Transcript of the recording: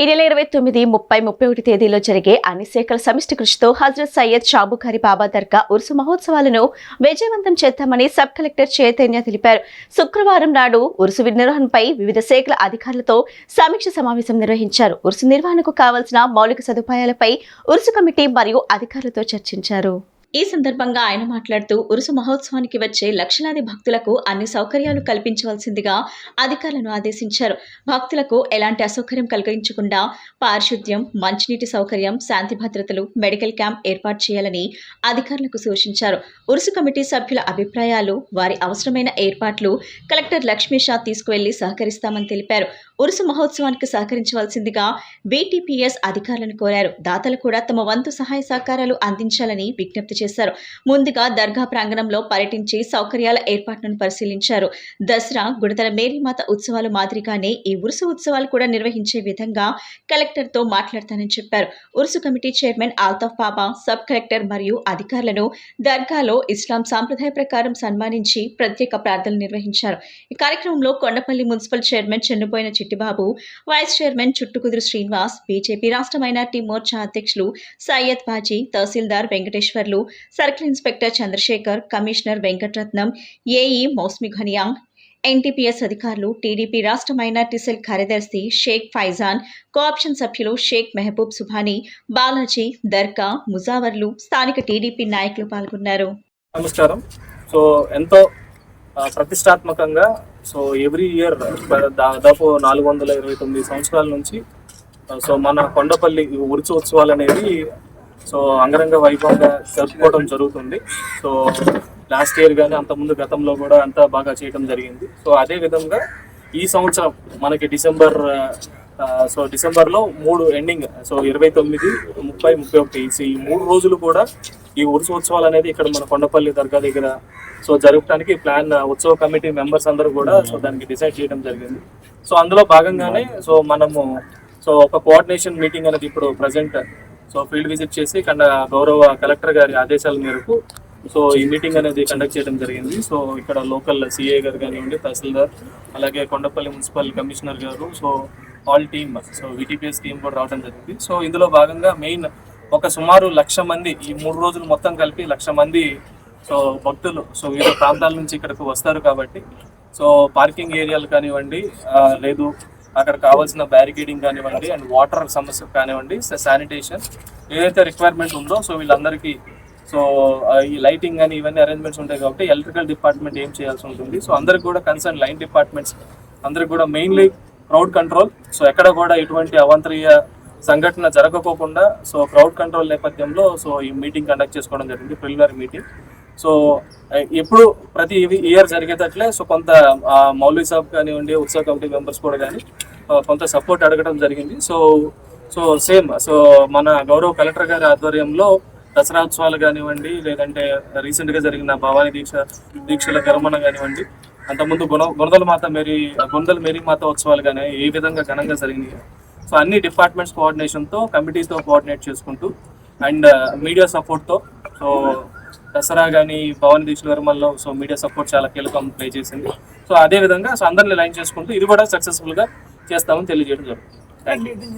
ఈ నెల 29, 30, 31 తేదీలో జరిగే అన్ని శాఖల సమిష్టి కృషితో హజరత్ సయ్యద్ షాబుఖారి బాబా దర్గా ఉరుసు మహోత్సవాలను విజయవంతం చేద్దామని సబ్ కలెక్టర్ చైతన్య తెలిపారు. శుక్రవారం నాడు ఉరుసు నిర్వహణపై వివిధ శాఖల అధికారులతో సమీక్ష సమావేశం నిర్వహించారు. ఉరుసు నిర్వహణకు కావాల్సిన మౌలిక సదుపాయాలపై ఉరుసు కమిటీ మరియు అధికారులతో చర్చించారు. ఈ సందర్భంగా ఆయన మాట్లాడుతూ ఉరుసు మహోత్సవానికి వచ్చే లక్షలాది భక్తులకు అన్ని సౌకర్యాలు కల్పించవలసిందిగా అధికారులను ఆదేశించారు. భక్తులకు ఎలాంటి అసౌకర్యం కలిగించకుండా పారిశుద్ధ్యం, మంచినీటి సౌకర్యం, శాంతి భద్రతలు, మెడికల్ క్యాంప్ ఏర్పాటు చేయాలని అధికారులకు సూచించారు. ఉరుసు కమిటీ సభ్యుల అభిప్రాయాలు, వారి అవసరమైన ఏర్పాట్లు కలెక్టర్ లక్ష్మీ షా తీసుకువెళ్లి సహకరిస్తామని తెలిపారు. ఉరుసు మహోత్సవానికి సహకరించవలసిందిగా బీటీపీఎస్ అధికారులను కోరారు. దాతలు కూడా తమ వంతు సహాయ సహకారాలు అందించాలని విజ్ఞప్తి చేశారు. ముందుగా దర్గా ప్రాంగణంలో పర్యటించి సౌకర్యాల ఏర్పాట్లను పరిశీలించారు. దసరా, గుడతల మేరీమాత ఉత్సవాలు మాదిరిగానే ఈ ఉరుసు ఉత్సవాలు కూడా నిర్వహించే విధంగా కలెక్టర్తో మాట్లాడతానని చెప్పారు. ఉరుసు కమిటీ చైర్మన్ ఆల్తాఫ్ బాబా, సబ్ కలెక్టర్ మరియు అధికారులను దర్గాలో ఇస్లాం సాంప్రదాయ ప్రకారం సన్మానించి ప్రత్యేక ప్రార్థనలు నిర్వహించారు. ఈ కార్యక్రమంలో Kondapalli municipal chairman Chennupoyina Chittibabu, vice chairman Chuttukuduru Srinivas, BJP రాష్ట్ర మైనార్టీ మోర్చా అధ్యక్షులు సయ్యద్ బాజీ, తహసీల్దార్ Venkateswarlu, circle inspector Chandrasekhar, commissioner Venkataratnam, AE Mousumi Ghaniyang, NTPS అధికారులు, టీడీపీ రాష్ట్ర మైనార్టీ సెల్ కార్యదర్శి షేక్ ఫైజాన్, కోఆప్షన్ సభ్యులు షేక్ మెహబూబ్ సుభానీ, బాలాజీ, దర్గా, ముజావర్లు, స్థానిక టీడీపీ నాయకులు పాల్గొన్నారు. నమస్కారం. ఎంతో ప్రతిష్టాత్మకంగా ఎవ్రీ ఇయర్ దాదాపు 429 సంవత్సరాల నుంచి మన కొండపల్లి ఉరుసు ఉత్సవాలు అనేది అంగరంగ వైభవంగా జరుపుకోవడం జరుగుతుంది. లాస్ట్ ఇయర్ కానీ అంతకుముందు గతంలో కూడా అంతా బాగా చేయడం జరిగింది. అదే విధంగా ఈ సంవత్సరం మనకి డిసెంబర్లో 3 ఎండింగ్ 29, 30, 31 ఈ 3 రోజులు కూడా ఈ ఉరుసు ఉత్సవాలు అనేది ఇక్కడ మన కొండపల్లి దర్గా దగ్గర జరపడానికి ప్లాన్ ఉత్సవ కమిటీ మెంబర్స్ అందరూ కూడా దానికి డిసైడ్ చేయడం జరిగింది. అందులో భాగంగానే మనము ఒక కోఆర్డినేషన్ మీటింగ్ అనేది ఇప్పుడు ప్రజెంట్ ఫీల్డ్ విజిట్ చేసి గౌరవ కలెక్టర్ గారి ఆదేశాల మేరకు ఈ మీటింగ్ అనేది కండక్ట్ చేయడం జరిగింది. ఇక్కడ లోకల్ సిఏ గారు కానివ్వండి, తహసీల్దార్, అలాగే కొండపల్లి మున్సిపల్ కమిషనర్ గారు, ఆల్ టీమ్, విటిపిఎస్ టీమ్ కూడా రావడం జరిగింది. ఇందులో భాగంగా మెయిన్ ఒక సుమారు 1,00,000 మంది ఈ 3 రోజులు మొత్తం కలిపి 1,00,000 మంది భక్తులు వివిధ ప్రాంతాల నుంచి ఇక్కడికి వస్తారు కాబట్టి పార్కింగ్ ఏరియాలు కానివ్వండి, లేదు అక్కడ కావాల్సిన బ్యారికేడింగ్ కానివ్వండి, అండ్ వాటర్ సమస్య కానివ్వండి, శానిటేషన్ ఏదైతే రిక్వైర్మెంట్ ఉందో వీళ్ళందరికీ ఈ లైటింగ్ కానీ ఇవన్నీ అరేంజ్మెంట్స్ ఉంటాయి కాబట్టి ఎలక్ట్రికల్ డిపార్ట్మెంట్ ఏం చేయాల్సి ఉంటుంది. అందరికి కూడా కన్సర్న్ లైన్ డిపార్ట్మెంట్స్ అందరికి కూడా మెయిన్లీ క్రౌడ్ కంట్రోల్, ఎక్కడ కూడా ఎటువంటి అవాంతరీయ సంఘటన జరగకోకుండా క్రౌడ్ కంట్రోల్ నేపథ్యంలో ఈ మీటింగ్ కండక్ట్ చేసుకోవడం జరిగింది, ప్రిలిమినరీ మీటింగ్. ఎప్పుడు ప్రతి ఇయర్ జరిగేటట్లే కొంత మౌలవీ సాబ్ కానివ్వండి, ఉత్సవ కమిటీ మెంబర్స్ కూడా కానీ కొంత సపోర్ట్ అడగడం జరిగింది. సేమ్ మన గౌరవ కలెక్టర్ గారి ఆధ్వర్యంలో దసరా ఉత్సవాలు కానివ్వండి, లేదంటే రీసెంట్గా జరిగిన భవానీ దీక్షల విరమణ కానివ్వండి, అంతకుముందు గుణదల మేరీమాత ఉత్సవాలు కానీ ఏ విధంగా ఘనంగా జరిగినాయి. అన్ని డిపార్ట్మెంట్స్ కోఆర్డినేషన్తో, కమిటీతో కోఆర్డినేట్ చేసుకుంటూ అండ్ మీడియా సపోర్ట్తో దసరా కానీ భవానీ దీక్షల విరమణలో మీడియా సపోర్ట్ చాలా కీలకం ప్లే చేసింది. అదేవిధంగా అందరిని లైన్ చేసుకుంటూ ఇది కూడా సక్సెస్ఫుల్గా చేస్తామని తెలియజేయడం జరుగుతుంది. Thank you.